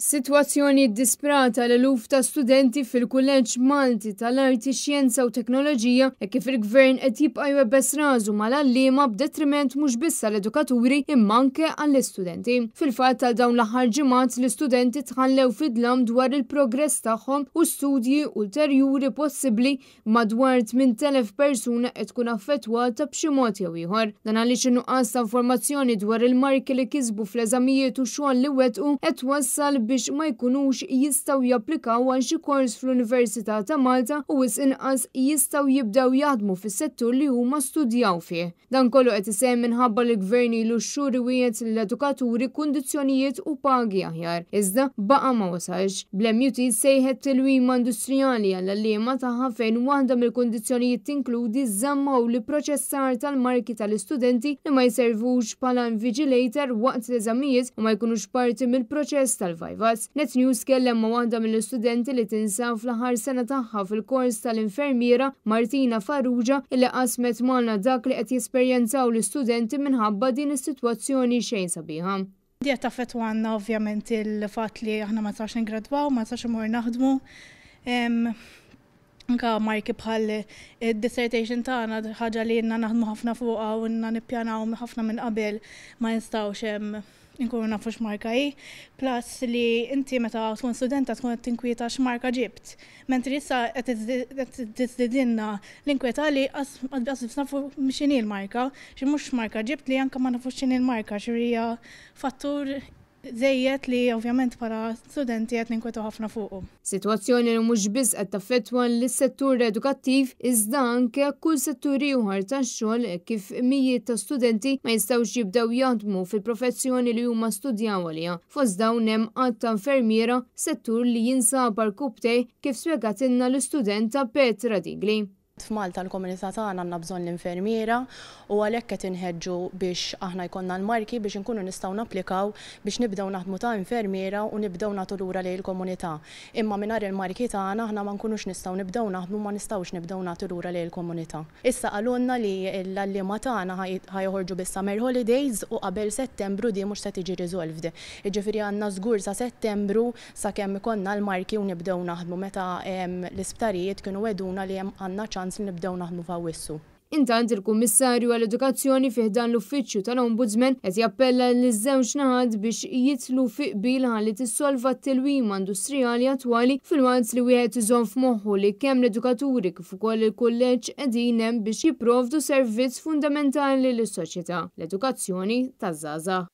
Sitwazzjoni disprata l-eluf ta' studenti fil-Kulleġġ Malti tal-Arti, Xjenza u Teknoloġija e kif il-Gvern qed jibqa' jwebbes rasu mal-għalliema b'detriment mhux biss għall-edukaturi imma anke għall-istudenti. Fil-fatt tal dawn l-aħħar ġimgħat l-istudenti tħallew fidlam dwar il-progress tagħhom u studji ulterjuri possibbli madwar 8,000 persuna qed tkun affettwata b'xi mod jew ieħor. Dan għaliex in-nuqqas ta' informazzjoni dwar il-marki li kisbu fl-eżamijiet u xogħol li wettqu qed wassal biex ma jkunux jistgħu japplikaw għal xi kors fl-Università ta' Malta u wis inqas jistgħu jibdew jaħdmu fis-settur li huma studjaw fih. Dan kollu qed isemm minħabba li l-Gvern ilu xhur iwiegħed lill-edukaturi kundizzjonijiet u pagi aħjar. Iżda baqa' ma wasalx. Bl-MUT sejħet tilwima industrijali għall-għalliema tagħha fejn waħda mill-kundizzjonijiet tinkludi żamma u li proċessar tal-marki tal-istudenti li ma jservux bħala invigilator waqt l-eżamijiet u ma jkunux parti mill-proċess tal-viva. Net News kellem ma' waħda mill-istudenti li tinsab fl-aħħar sena tagħha fil-kors tal-infermiera Martina Farrugia illi qasmet magħna dak li qed jesperjenzaw l-istudenti minħabba din is-sitwazzjoni xejn sabiħa. Di qed taffettwanna ovvjament il-fatt li aħna ma sax ingradwaw, ma sax imur naħdmu. Anka marki bħal id-dissertation tagħna ħaġa li jenna naħdmu ħafna fuqha u jenna nippjanaw ħafna minn qabel ma nistgħux inkunu nafu x'marka hi, plus li inti meta tkun studenta tkun qed tinkwieta x'marka ġibt. Mentri issa qed tiżdidilna l-inkwieta li qas nafu x'inhi l-marka, xi mhux marka ġibt li anke ma nafux x'inhi l-marka, xi hija fattur żejjed li ovvjament bħala studenti qed ninkwetu ħafna fuqu. Sitwazzjoni li mhux biss qed taffettwa lis-settur edukattiv iżda anke kull setturi ieħor tax-xogħol kif mijiet ta' studenti ma jistgħux jibdew jaħdmu fil-professjoni li huma studjaw għaliha. Fost dawn hemm qatt ta' infermiera, settur li jinsab għall-kubtej kif spjegatilna l-istudenta Petra Digli. F'Malta l-komunità tagħna għandna bżonn l-infermiera u għalhekk qed inħeġġu biex aħna jkollna l-marki biex inkunu nistgħu napplikaw biex nibdew naħdmu ta' infermiera u nibdew nagħtu lura lejn il-komunità. Imma mingħajr il-marki tagħna aħna ma nkunux nistgħu nibdew naħdmu ma nistgħux nibdew nagħtu lura lejn il-komunità. Issa qalulna li l-għalliema tagħna ħajjoħorġu bis-summer holidays u qabel Settembru di mhux se tiġi riżolvdi. Jiġifieri għandna żgur sa Settembru sakemm ikollna l-marki u nibdew naħdmu meta l-isptarijiet kienu weduna li hemm għandna ċans li nibdew naħdmu f'Awwissu. Intant il-Kummissarju għall-Edukazzjoni fih dan l-Uffiċċju tal-Ombudsman qed jappella liż-żewġ naħat biex jitlu fi qbil ħalli tissolva t-tilwima industrijali attwali fil-waqt li wieħed iżomm f'moħħu li kemm l-edukaturi kif ukoll il-kulleġġ qegħdin hemm biex jipprovdu servizz fundamentali lis-soċjetà, l-edukazzjoni taż-żgħażagħ.